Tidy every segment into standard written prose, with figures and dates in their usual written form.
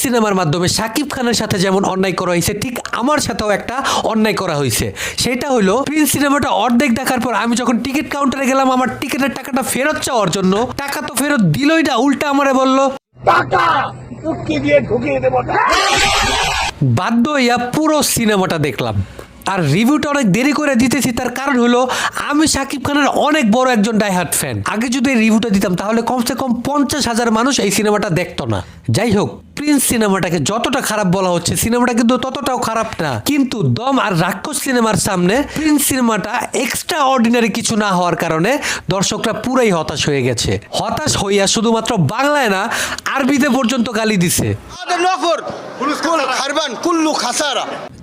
সিনেমার মাধ্যমে শাকিব খানের সাথে যেমন অন্যায় করা হয়েছে, ঠিক আমার সাথেও একটা অন্যায় করা হয়েছে। সেটা হলো প্রিন্স সিনেমাটা অর্ধেক দেখার পর আমি যখন টিকিট কাউন্টারে গেলাম আমার টিকিটের টাকাটা ফেরত চাওয়ার জন্য, টাকা তো ফেরত দিলই না, উল্টা আমারে বলল বাধ্য হইয়া পুরো সিনেমাটা দেখলাম। আর রিভিউটা অনেক দেরি করে দিতেছি, তার কারণ হলো আমি শাকিব খানের অনেক বড় একজন ডাইহার্ট ফ্যান। আগে যদি এই রিভিউটা দিতাম তাহলে কমসে কম 50,000 মানুষ এই সিনেমাটা দেখতো না। যাই হোক, প্রিন্স সিনেমাটাকে যতটা খারাপ বলা হচ্ছে, সিনেমাটা কিন্তু ততটাও খারাপ না। কিন্তু দম আর রাক্ষস সিনেমার সামনে প্রিন্স সিনেমাটা এক্সট্রা অর্ডিনারি কিছু না হওয়ার কারণে দর্শকরা পুরাই হতাশ হয়ে গেছে। হতাশ হইয়া শুধুমাত্র বাংলায় না, আরবিতে পর্যন্ত গালি দিছে।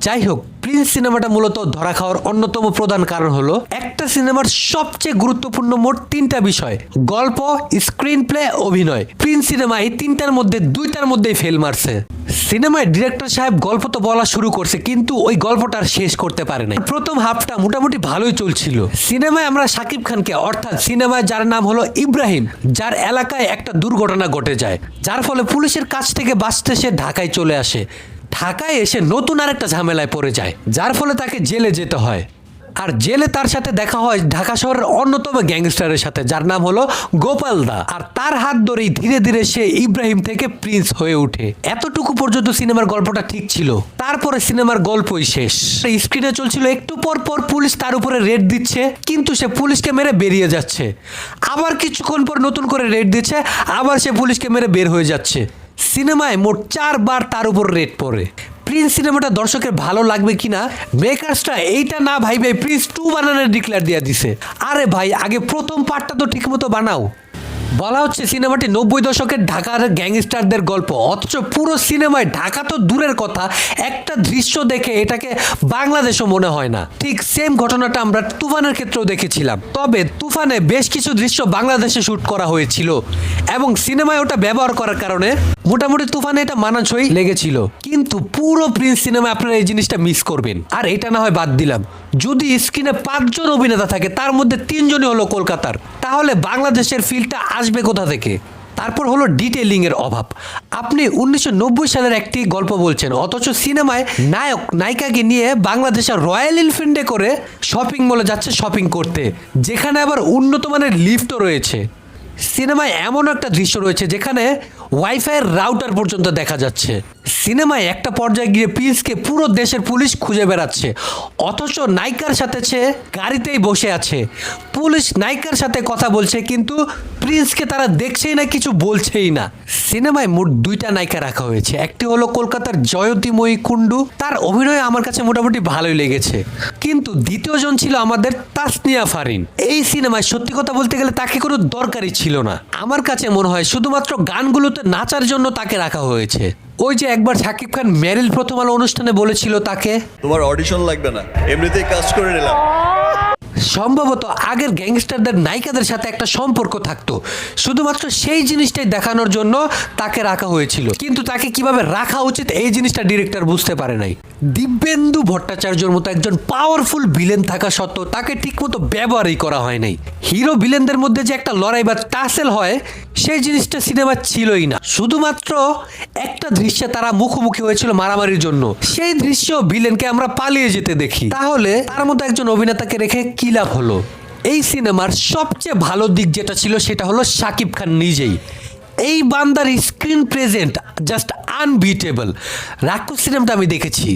যাই হোক, প্রিন্স সিনেমাটা মূলত ধরা খাওয়ার অন্যতম প্রধান কারণ হলো একটা সিনেমার সবচেয়ে গুরুত্বপূর্ণ মোট 3টা বিষয়: গল্প, স্ক্রিন প্লে, অভিনয়। প্রিন্স সিনেমা এই 3টার মধ্যে 2টার মধ্যেই ফেল মারছে। সিনেমায় ডিরেক্টর সাহেব গল্প তো বলা শুরু করছে, কিন্তু ওই গল্পটা আর শেষ করতে পারে নাই। প্রথম হাফটা মোটামুটি ভালোই চলছিল। সিনেমায় আমরা শাকিব খানকে, অর্থাৎ সিনেমায় যার নাম হলো ইব্রাহিম, যার এলাকায় একটা দুর্ঘটনা ঘটে যায়, যার ফলে পুলিশের কাছ থেকে বাঁচতে সে ঢাকায় চলে আসে। ঢাকায় এসে নতুন আরেকটা ঝামেলায় পড়ে যায়, যার ফলে তাকে জেলে যেতে হয়। আর জেলে তার সাথে দেখা হয় ঢাকা শহরের অন্যতম গ্যাংস্টারের সাথে, যার নাম হলো গোপাল দা। আর তার হাত ধরেই ধীরে ধীরে সে ইব্রাহিম থেকে প্রিন্স হয়ে ওঠে। এতটুকু পর্যন্ত সিনেমার গল্পটা ঠিক ছিল। তারপরে সিনেমার গল্পই শেষ। স্ক্রিনে চলছিল, একটু পর পর পুলিশ তার উপরে রেড দিচ্ছে, কিন্তু সে পুলিশকে মেরে বেরিয়ে যাচ্ছে। আবার কিছুক্ষণ পর নতুন করে রেড দিচ্ছে, আবার সে পুলিশকে মেরে বের হয়ে যাচ্ছে। সিনেমায় মোট 4 বার তার উপর রেড পড়ে। প্রিন্স সিনেমাটা দর্শকের ভালো লাগবে কিনা মেকার্সটা এইটা না ভাইবে প্রিন্স 2 বানানোর ডিক্লেয়ার দিয়ে দিছে। আরে ভাই, আগে প্রথম পার্টটা তো ঠিকমতো বানাও। বলা হচ্ছে সিনেমাটি 90 দশকের ঢাকার গ্যাংস্টারদের গল্প, অথচ পুরো সিনেমায় ঢাকা তো দূরের কথা, একটা দৃশ্য দেখে এটাকে বাংলাদেশও মনে হয় না। ঠিক সেম ঘটনাটা আমরা তুফানের ক্ষেত্রেও দেখেছিলাম, তবে তুফানে বেশ কিছু দৃশ্য বাংলাদেশে শ্যুট করা হয়েছিল এবং সিনেমায় ওটা ব্যবহার করার কারণে মোটামুটি তুফানে এটা মানানসই লেগেছিল। কিন্তু পুরো প্রিন্স সিনেমায় আপনারা এই জিনিসটা মিস করবেন। আর এটা না হয় বাদ দিলাম, যদি স্ক্রিনে 5 জন অভিনেতা থাকে তার মধ্যে 3 জনই হলো কলকাতার, তাহলে বাংলাদেশের ফিলটা আসবে কোথা থেকে? তারপর হলো ডিটেইলিং এর অভাব। আপনি 1990 সালের একটি গল্প বলছেন, অথচ সিনেমায় নায়ক নায়িকাকে নিয়ে বাংলাদেশের রয়্যাল এনফিল্ডে করে শপিং মলে যাচ্ছে শপিং করতে, যেখানে আবার উন্নত মানের লিফটও রয়েছে। সিনেমায় এমন একটা দৃশ্য রয়েছে যেখানে ওয়াইফাইয়ের রাউটার পর্যন্ত দেখা যাচ্ছে। সিনেমায় একটা পর্যায়ে গিয়ে প্রিন্সকে পুরো দেশের পুলিশ খুঁজে বেড়াচ্ছে, অথচ নায়িকার সাথে সে গাড়িতেই বসে আছে। পুলিশ নায়িকার সাথে কথা বলছে, কিন্তু প্রিন্সকে তারা দেখছেই না, কিছু বলছেই না। সিনেমায় মোট 2টা নায়িকা রাখা হয়েছে। একটি হলো কলকাতার জয়ন্তীময়ী কুণ্ডু, তার অভিনয় আমার কাছে মোটামুটি ভালোই লেগেছে। কিন্তু দ্বিতীয়জন ছিল আমাদের তাসনিয়া ফারিন। এই সিনেমায় সত্যি কথা বলতে গেলে তাকে কোনো দরকারই ছিল না। আমার কাছে মনে হয় শুধুমাত্র গানগুলোতে নাচার জন্য তাকে রাখা হয়েছে। ওই যে একবার শাকিব খান মেরিল প্রথম আলো অনুষ্ঠানে বলেছিল তাকে, তোমার অডিশন লাগবে না, এমনিতেই কাজ করে নিলাম। সম্ভবত আগের গ্যাংস্টারদের নায়িকাদের সাথে একটা সম্পর্ক থাকতো, শুধুমাত্র সেই জিনিসটাই দেখানোর জন্য তাকে রাখা হয়েছিল। কিন্তু তাকে কিভাবে রাখা উচিত এই জিনিসটা ডিরেক্টর বুঝতে পারে নাই। দিব্যেন্দু ভট্টাচার্যের মতো একজন পাওয়ারফুল ভিলেন থাকা সত্ত্বেও তাকে ঠিকমতো ব্যবহারই করা হয় নাই। হিরো ভিলেনদের মধ্যে যে একটা লড়াই বা টাসেল হয়, সেই জিনিসটা সিনেমা ছিলই না। শুধুমাত্র একটা দৃশ্যে তারা মুখোমুখি হয়েছিল মারামারির জন্য, সেই দৃশ্য ভিলেনকে আমরা পালিয়ে যেতে দেখি। তাহলে তার মতো একজন অভিনেতাকে রেখে কি লাভ হলো? এই সিনেমার সবচেয়ে ভালো দিক যেটা ছিল সেটা হলো শাকিব খান নিজেই। এই বান্দার স্ক্রিন প্রেজেন্ট জাস্ট আনবিটেবল। রাক্ষস সিনেমাটা আমি দেখেছি,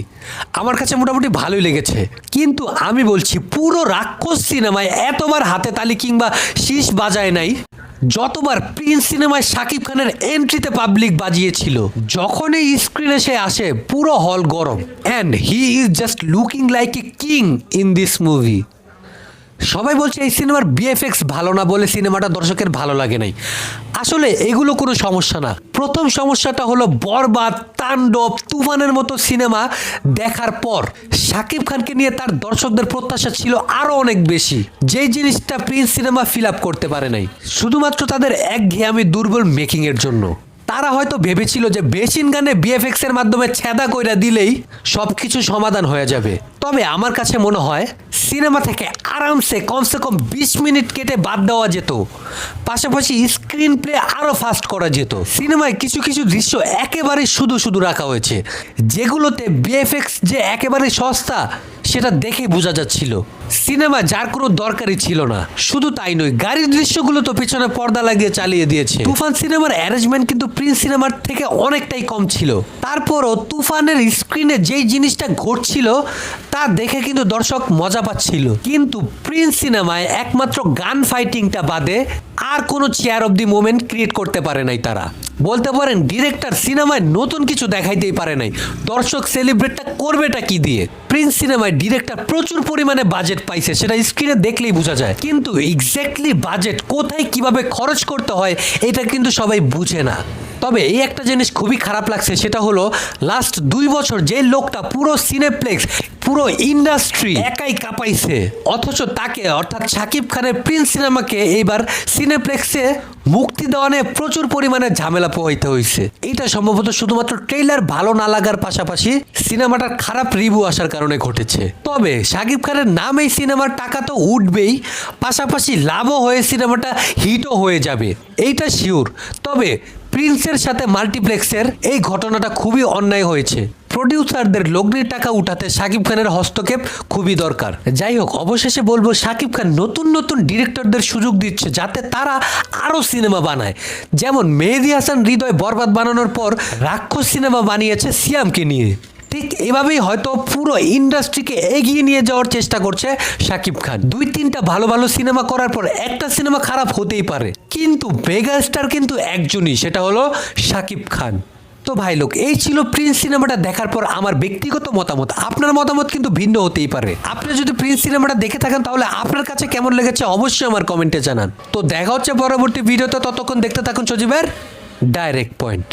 আমার কাছে মোটামুটি ভালোই লেগেছে, কিন্তু আমি বলছি পুরো রাক্ষস সিনেমায় এতবার হাতে তালি কিংবা শীষ বাজায় নাই যতবার প্রিন্স সিনেমায় শাকিব খানের এন্ট্রিতে পাবলিক বাজিয়েছিল। যখনই স্ক্রিনে সে আসে পুরো হল গরম, and he is just looking like a king in this movie. সবাই বলছে এই সিনেমার বিএফএক্স ভালো না বলে সিনেমাটা দর্শকের ভালো লাগে নাই। আসলে এগুলো কোনো সমস্যা না। প্রথম সমস্যাটা হলো বরবাদ, তাণ্ডব, তুফানের মতো সিনেমা দেখার পর শাকিব খানকে নিয়ে তার দর্শকদের প্রত্যাশা ছিল আরও অনেক বেশি, যেই জিনিসটা প্রিন্স সিনেমা ফিল আপ করতে পারে নাই, শুধুমাত্র তাদের একঘেয়েমি দুর্বল মেকিংয়ের জন্য। তারা হয়তো ভেবেছিল যে বেসিন গানে বিএফএক্স এর মাধ্যমে ছেদা কইরা দিলেই সব কিছু সমাধান হয়ে যাবে, তবে আমার কাছে মনে হয় সিনেমা থেকে আরামসে কমসে কম 20 মিনিট কেটে বাদ দেওয়া যেত, পাশাপাশি স্ক্রিন প্লে আরও ফাস্ট করা যেত। সিনেমায় কিছু কিছু দৃশ্য একেবারে শুধু শুধু রাখা হয়েছে, যেগুলোতে বিএফএক্স যে একেবারে সস্তা সেটা দেখে বোঝা যাচ্ছিল। সিনেমা যার কোনো দরকারই ছিল না। শুধু তাই নয়, গাড়ির দৃশ্যগুলো তো পিছনে পর্দা লাগিয়ে চালিয়ে দিয়েছে। তুফান সিনেমার অ্যারেঞ্জমেন্ট কিন্তু প্রিন্স সিনেমার থেকে অনেকটাই কম ছিল। তারপরও তুফানের স্ক্রিনে যেই জিনিসটা ঘটছিল তা দেখে কিন্তু দর্শক মজা পাচ্ছিল। কিন্তু প্রিন্স সিনেমায় একমাত্র গান ফাইটিংটা বাদে আর কোনো chair of the moment create করতে পারে নাই তারা। বলতে পারেন ডিরেক্টর সিনেমায় নতুন কিছু দেখাইতেই পারে নাই। দর্শক সেলিব্রেটটা করবেটা কি দিয়ে? প্রিন্স সিনেমায় ডিরেক্টর প্রচুর পরিমাণে বাজেট পাইছে, সেটা স্ক্রিনে দেখলেই বোঝা যায়। কিন্তু এক্স্যাক্টলি বাজেট কোথায় কিভাবে খরচ করতে হয় এটা কিন্তু সবাই বুঝে না। তবে এই একটা জিনিস খুবই খারাপ লাগছে, সেটা হলো লাস্ট 2 বছর যে লোকটা পুরো সিনেপ্লেক্স পুরো ইন্ডাস্ট্রি একাই কাঁপাইছে, অথচ তাকে অর্থাৎ শাকিব খানের প্রিন্স সিনেমাকে এইবার সিনেপ্লেক্সে মুক্তি দেওয়া নিয়ে প্রচুর পরিমাণে ঝামেলা পোহাইতে হয়েছে। এটা সম্ভবত শুধুমাত্র ট্রেইলার ভালো না লাগার পাশাপাশি সিনেমাটার খারাপ রিভিউ আসার কারণে ঘটেছে। তবে শাকিব খানের নাম এই সিনেমার টাকা তো উঠবেই, পাশাপাশি লাভও হয়ে সিনেমাটা হিটও হয়ে যাবে, এইটা শিওর। তবে প্রিন্সের সাথে মাল্টিপ্লেক্সের এই ঘটনাটা খুবই অন্যায় হয়েছে। প্রডিউসারদের লগ্নির টাকা উঠাতে শাকিব খানের হস্তক্ষেপ খুবই দরকার। যাই হোক, অবশেষে বলবো শাকিব খান নতুন নতুন ডিরেক্টরদের সুযোগ দিচ্ছে যাতে তারা আরও সিনেমা বানায়। যেমন মেহেদী হাসান হৃদয় বরবাদ বানানোর পর রাক্ষস সিনেমা বানিয়েছে সিয়ামকে নিয়ে, ঠিক এভাবেই হয়তো পুরো ইন্ডাস্ট্রিকে এগিয়ে নিয়ে যাওয়ার চেষ্টা করছে শাকিব খান। 2-3টা ভালো ভালো সিনেমা করার পর একটা সিনেমা খারাপ হতেই পারে, কিন্তু মেগা স্টার কিন্তু একজনই, সেটা হলো শাকিব খান। তো ভাই লোক, এই ছিল প্রিন্স সিনেমাটা দেখার পর আমার ব্যক্তিগত মতামত। আপনার মতামত কিন্তু ভিন্ন হতেই পারে। আপনি যদি প্রিন্স সিনেমাটা দেখে থাকেন তাহলে আপনার কাছে কেমন লেগেছে অবশ্যই আমার কমেন্টে জানান। তো দেখা হচ্ছে পরবর্তী ভিডিওতে, ততক্ষণ দেখতে থাকুন সজীবের ডাইরেক্ট পয়েন্ট।